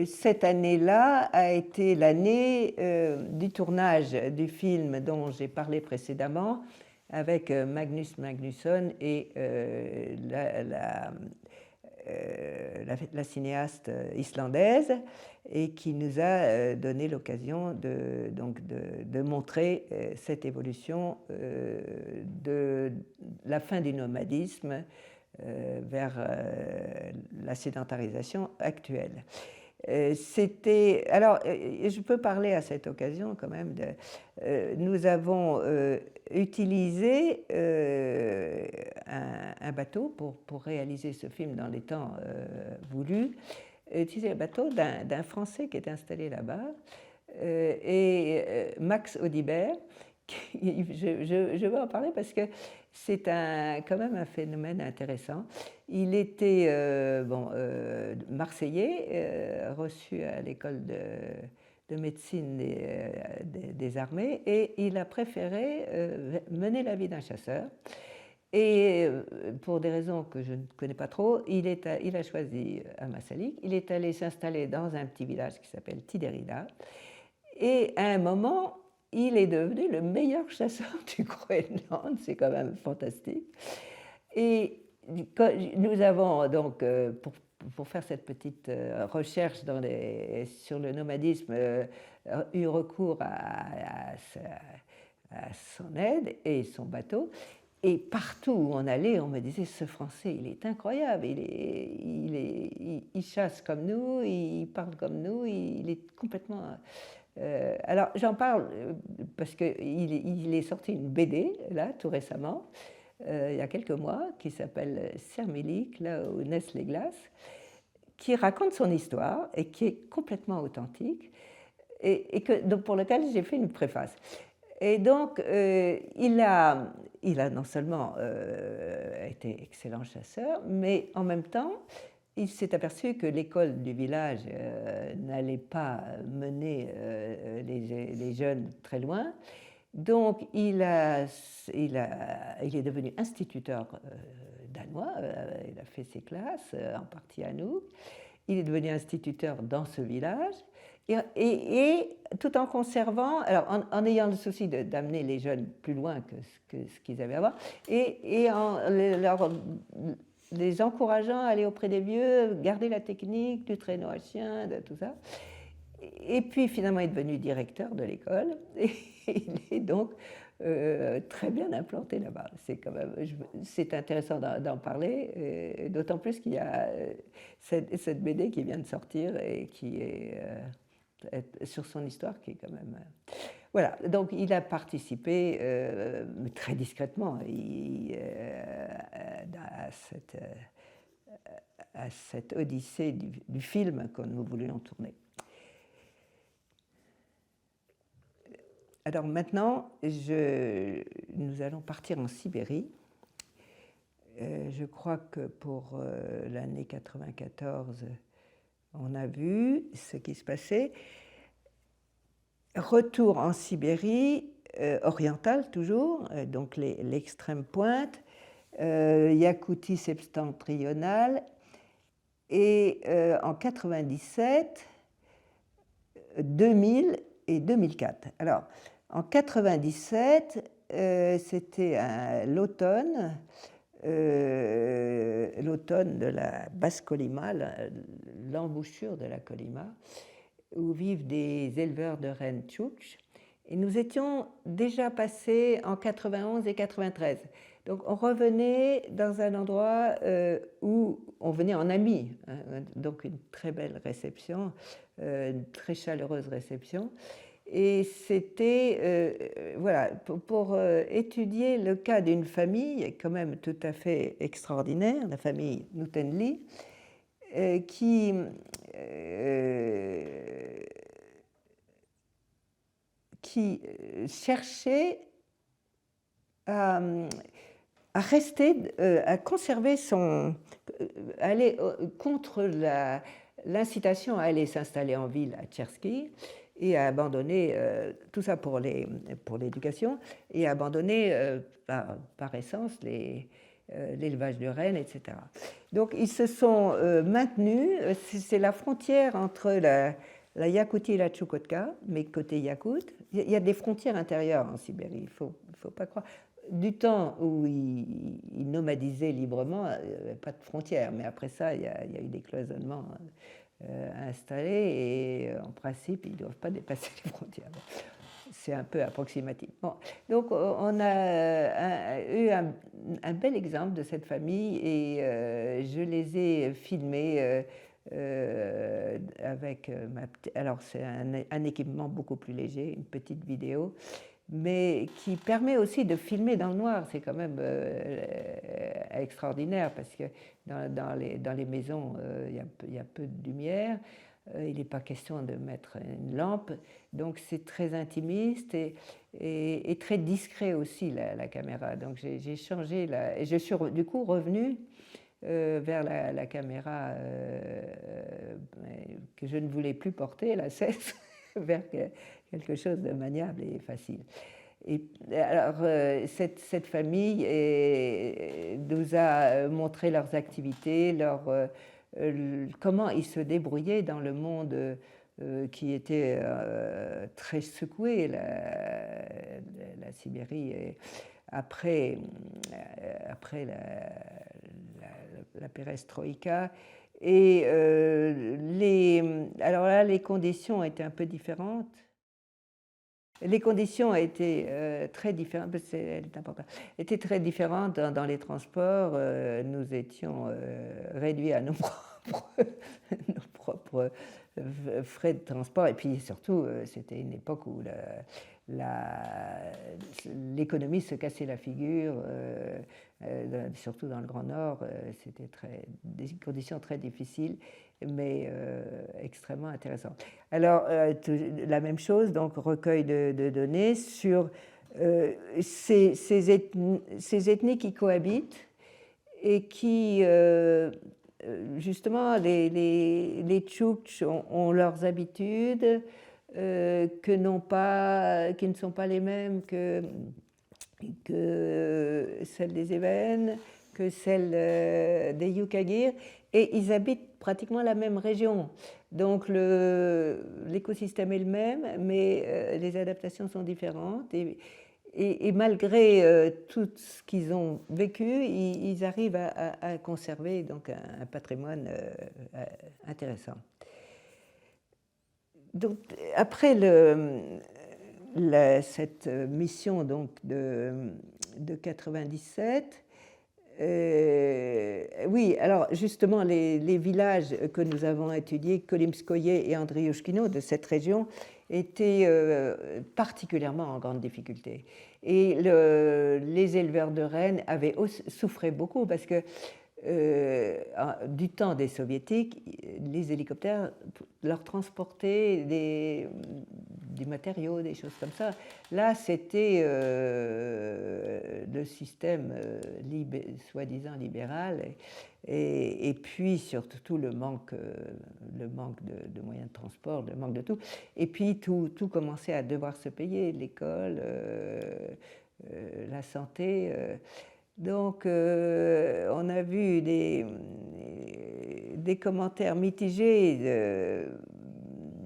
Cette année-là a été l'année du tournage du film dont j'ai parlé précédemment avec Magnus Magnusson et la cinéaste islandaise, et qui nous a donné l'occasion de montrer cette évolution de la fin du nomadisme vers la sédentarisation actuelle. Alors, je peux parler à cette occasion quand même nous avons utilisé un bateau pour réaliser ce film dans les temps voulus, utilisé un bateau d'un Français qui est installé là-bas, et Max Audibert. Je veux en parler parce que c'est quand même un phénomène intéressant. Il était marseillais, reçu à l'école de médecine des armées, et il a préféré mener la vie d'un chasseur. Et pour des raisons que je ne connais pas trop, il a choisi Ammassalik. Il est allé s'installer dans un petit village qui s'appelle Tiderida. Et à un moment, il est devenu le meilleur chasseur du Groenland. C'est quand même fantastique. Et nous avons donc, pour faire cette petite recherche sur le nomadisme, eu recours à son aide et son bateau. Et partout où on allait, on me disait, ce Français, il est incroyable, il chasse comme nous, il parle comme nous, il est complètement... alors j'en parle parce qu'il est sorti une BD, là, tout récemment, il y a quelques mois, qui s'appelle Sermilik, là où naissent les glaces, qui raconte son histoire et qui est complètement authentique, donc pour lequel j'ai fait une préface. Et donc, il a non seulement été excellent chasseur, mais en même temps, il s'est aperçu que l'école du village n'allait pas mener les jeunes très loin. Donc, il est devenu instituteur danois. Il a fait ses classes, en partie à nous. Il est devenu instituteur dans ce village. Et tout en conservant, alors en ayant le souci d'amener les jeunes plus loin que ce qu'ils avaient avant, et en les encourageant à aller auprès des vieux, garder la technique du traîneau à chien, de tout ça. Et puis finalement, il est devenu directeur de l'école, et il est donc très bien implanté là-bas. C'est intéressant d'en parler, d'autant plus qu'il y a cette BD qui vient de sortir et qui est sur son histoire, qui est quand même... Voilà, donc il a participé très discrètement à cette odyssée du film que nous voulions tourner. Alors maintenant, nous allons partir en Sibérie. Je crois que pour l'année 94, on a vu ce qui se passait. Retour en Sibérie, orientale toujours, donc l'extrême pointe, Yakoutie septentrionale, et en 97, 2000 et 2004. Alors, en 97, c'était l'automne de la basse Colima, l'embouchure de la Colima, où vivent des éleveurs de rennes tchoukches. Et nous étions déjà passés en 91 et 93. Donc on revenait dans un endroit où on venait en amis, hein, donc une très belle réception, une très chaleureuse réception. Et c'était voilà, pour étudier le cas d'une famille quand même tout à fait extraordinaire, la famille Nutenli, qui cherchait à rester, à conserver aller contre l'incitation à aller s'installer en ville à Tchersky et à abandonner tout ça pour l'éducation et à abandonner par essence l'élevage de rennes, etc. Donc ils se sont maintenus, c'est la frontière entre la Yakoutie et la Tchoukotka, mais côté Yakoute. Il y a des frontières intérieures en Sibérie, il ne faut pas croire. Du temps où ils nomadisaient librement, il n'y avait pas de frontières, mais après ça, il y a eu des cloisonnements installés et en principe, ils ne doivent pas dépasser les frontières. C'est un peu approximatif. Bon, donc on a eu un bel exemple de cette famille et je les ai filmés avec alors c'est un équipement beaucoup plus léger, une petite vidéo, mais qui permet aussi de filmer dans le noir. C'est quand même extraordinaire parce que dans les maisons, il y a peu de lumière. Il n'est pas question de mettre une lampe, donc c'est très intimiste et très discret aussi la caméra. Donc j'ai changé et je suis du coup revenue vers la caméra que je ne voulais plus porter, la 16, vers quelque chose de maniable et facile. Et alors, cette famille nous a montré leurs activités, comment ils se débrouillaient dans le monde qui était très secoué, la Sibérie, après la perestroïka. Et alors là, les conditions étaient un peu différentes. Les conditions étaient très différentes, étaient très différentes dans les transports. Nous étions réduits à nos propres frais de transport. Et puis surtout, c'était une époque où l'économie se cassait la figure, surtout dans le Grand Nord. C'était des conditions très difficiles, mais extrêmement intéressantes. Alors, la même chose, donc recueil de données sur ces ethnies qui cohabitent et qui, justement, les Tchouktches ont leurs habitudes qui ne sont pas les mêmes que celles des Évènes, que celles des Yukaghirs, et ils habitent pratiquement la même région. Donc l'écosystème est le même, mais les adaptations sont différentes. Et malgré tout ce qu'ils ont vécu, ils arrivent à conserver donc un patrimoine intéressant. Donc, après cette mission donc, de 97, oui, alors justement, les villages que nous avons étudiés, Kolimskoye et Andriouchkino, de cette région, étaient particulièrement en grande difficulté. Et les éleveurs de rennes souffraient beaucoup parce que du temps des soviétiques, les hélicoptères leur transportaient des matériaux, des choses comme ça. Là, c'était le système soi-disant libéral et puis surtout le manque de moyens de transport, le manque de tout. Et puis tout commençait à devoir se payer, l'école, la santé. Donc, on a vu des commentaires mitigés.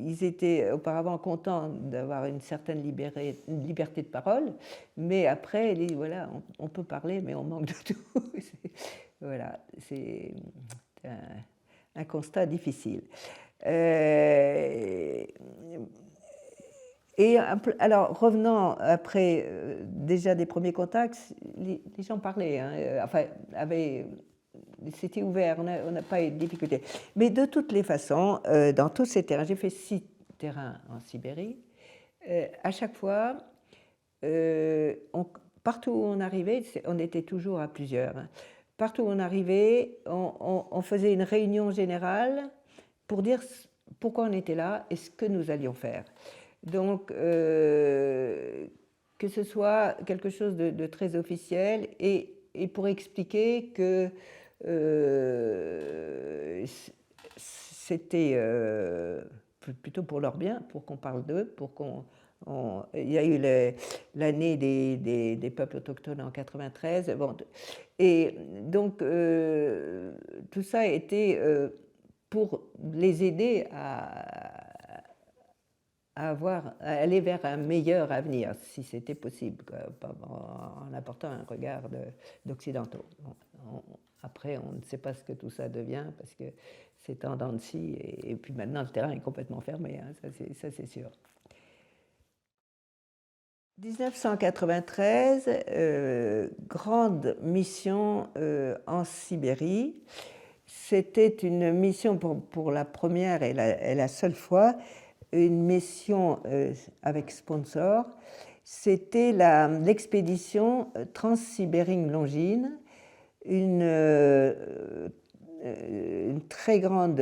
Ils étaient auparavant contents d'avoir une certaine liberté de parole, mais après, ils disent, voilà, on peut parler, mais on manque de tout. Voilà, c'est un constat difficile. Et alors, revenant après déjà des premiers contacts, les gens parlaient, hein, enfin, c'était ouvert, on n'a pas eu de difficulté. Mais de toutes les façons, dans tous ces terrains, j'ai fait 6 terrains en Sibérie, à chaque fois, partout où on arrivait, on était toujours à plusieurs, hein. Partout où on arrivait, on faisait une réunion générale pour dire pourquoi on était là et ce que nous allions faire. Donc, que ce soit quelque chose de très officiel et pour expliquer que c'était plutôt pour leur bien, pour qu'on parle d'eux, pour qu'on... il y a eu l'année des peuples autochtones en 93. Bon, et donc, tout ça a été pour les aider à aller vers un meilleur avenir, si c'était possible, en apportant un regard d'occidentaux. Après, on ne sait pas ce que tout ça devient, parce que c'est en dents de scie, et puis maintenant, le terrain est complètement fermé, hein, ça c'est sûr. 1993, grande mission en Sibérie. C'était une mission pour la première et la seule fois, une mission avec sponsor. C'était l'expédition Trans-Sibéring Longines, une très grande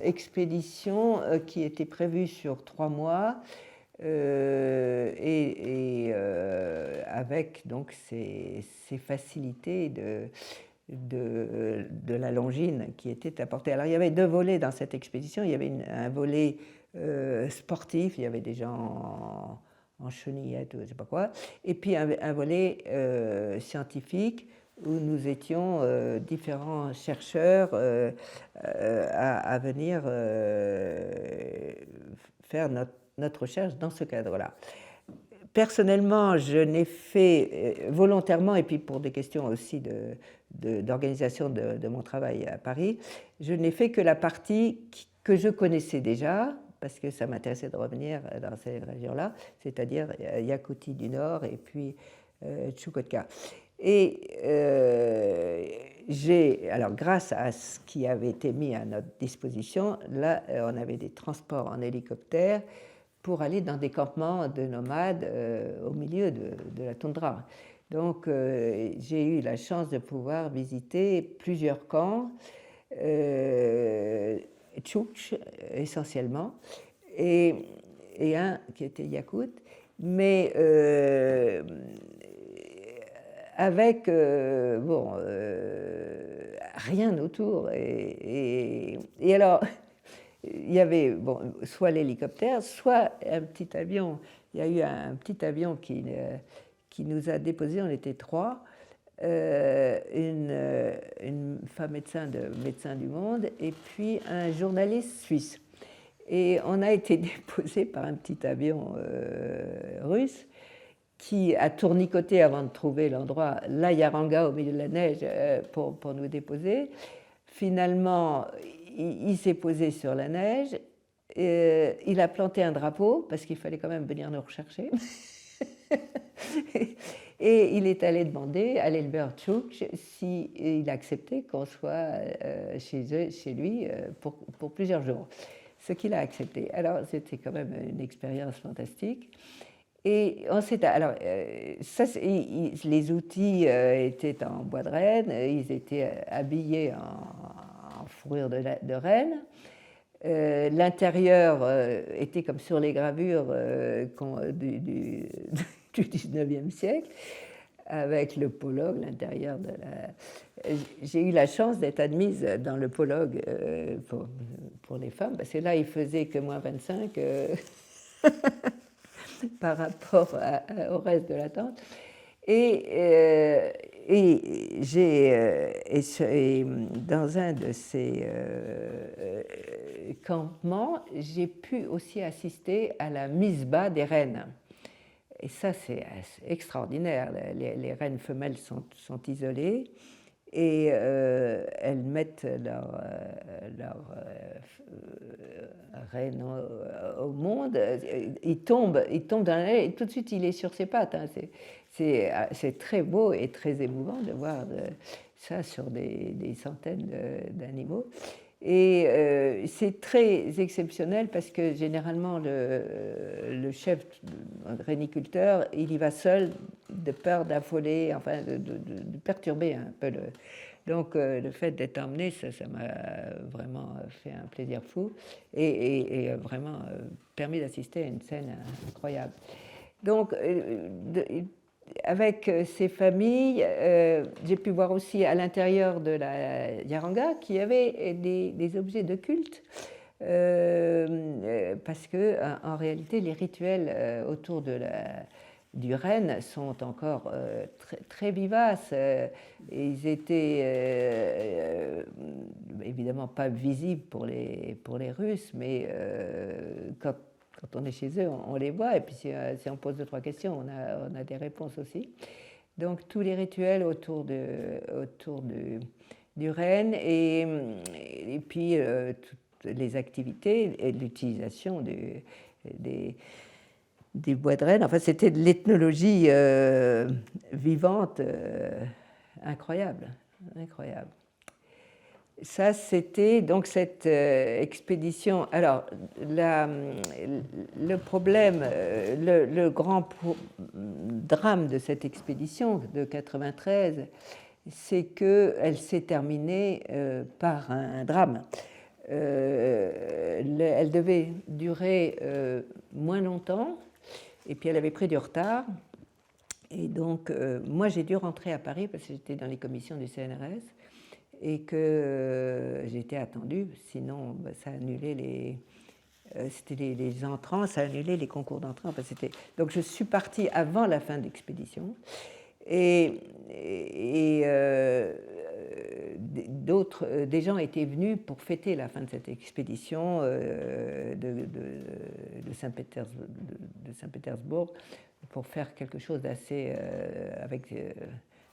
expédition qui était prévue sur 3 mois avec donc ces facilités de la longine qui étaient apportées. Alors il y avait 2 volets dans cette expédition. Il y avait un volet sportif, il y avait des gens en chenillette ou je ne sais pas quoi, et puis un volet scientifique où nous étions différents chercheurs à venir faire notre recherche dans ce cadre-là. Personnellement, je n'ai fait volontairement, et puis pour des questions aussi d'organisation de mon travail à Paris, je n'ai fait que la partie que je connaissais déjà, parce que ça m'intéressait de revenir dans ces régions-là, c'est-à-dire Yakoutie du Nord et puis Tchoukotka. Et alors grâce à ce qui avait été mis à notre disposition, là, on avait des transports en hélicoptère pour aller dans des campements de nomades au milieu de la toundra. Donc, j'ai eu la chance de pouvoir visiter plusieurs camps, Tchoukch essentiellement, et un qui était Yakout, mais avec rien autour. Et alors, il y avait soit l'hélicoptère, soit un petit avion. Il y a eu un petit avion qui nous a déposés, on était 3, une femme médecin de Médecins du Monde et puis un journaliste suisse. Et on a été déposés par un petit avion russe qui a tournicoté avant de trouver l'endroit, la Yaranga au milieu de la neige, pour nous déposer. Finalement, il s'est posé sur la neige, il a planté un drapeau, parce qu'il fallait quand même venir nous rechercher. Et il est allé demander à l'éleveur Tchoukch s'il acceptait qu'on soit chez lui pour plusieurs jours, ce qu'il a accepté. Alors, c'était quand même une expérience fantastique. Et alors, les outils étaient en bois de renne, ils étaient habillés en fourrure de renne. L'intérieur était comme sur les gravures du 19e siècle, avec le pologue, l'intérieur de la... J'ai eu la chance d'être admise dans le pologue pour les femmes, parce que là, il faisait que moins 25 par rapport au reste de la tente. Et dans un de ces campements, j'ai pu aussi assister à la mise bas des rennes. Et ça, c'est extraordinaire. Les rennes femelles sont isolées et elles mettent leur reine au monde. Il tombe dans la neige et tout de suite, il est sur ses pattes. Hein. C'est très beau et très émouvant de voir ça sur des centaines d'animaux. Et c'est très exceptionnel parce que généralement le chef réniculteur, il y va seul de peur d'affoler, enfin de perturber un peu Donc le fait d'être emmené, ça m'a vraiment fait un plaisir fou et vraiment permis d'assister à une scène incroyable. Donc, avec ces familles, j'ai pu voir aussi à l'intérieur de la Yaranga qu'il y avait des objets de culte, parce que en réalité, les rituels autour du renne sont encore très, très vivaces. Ils étaient évidemment pas visibles pour les Russes, mais quand on est chez eux, on les voit, et puis si on pose 2-3 questions, on a des réponses aussi. Donc tous les rituels autour du renne, et puis toutes les activités et l'utilisation des bois de renne. Enfin, c'était de l'ethnologie vivante incroyable, incroyable. Ça, c'était donc cette expédition. Alors, le problème, le grand drame de cette expédition de 93, c'est qu'elle s'est terminée par un drame. Elle devait durer moins longtemps, et puis elle avait pris du retard. Et donc, moi, j'ai dû rentrer à Paris parce que j'étais dans les commissions du CNRS, et que j'étais attendue, sinon ça annulait c'était les entrants, ça annulait les concours d'entrants. Enfin, donc je suis partie avant la fin de l'expédition, et des gens étaient venus pour fêter la fin de cette expédition de Saint-Pétersbourg, pour faire quelque chose d'assez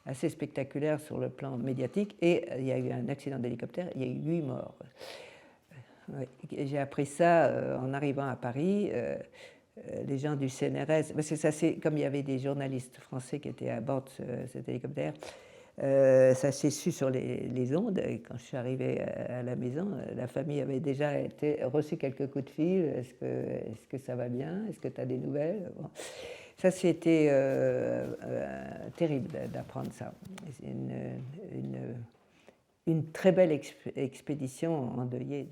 assez spectaculaire sur le plan médiatique, et il y a eu un accident d'hélicoptère, il y a eu 8 morts. J'ai appris ça en arrivant à Paris. Les gens du CNRS, parce que ça, c'est comme il y avait des journalistes français qui étaient à bord de cet hélicoptère, ça s'est su sur les ondes. Et quand je suis arrivée à la maison, la famille avait déjà reçu quelques coups de fil. Est-ce que ça va bien? Est-ce que tu as des nouvelles? Bon. Ça, c'était terrible d'apprendre ça. C'est une très belle expédition endeuillée.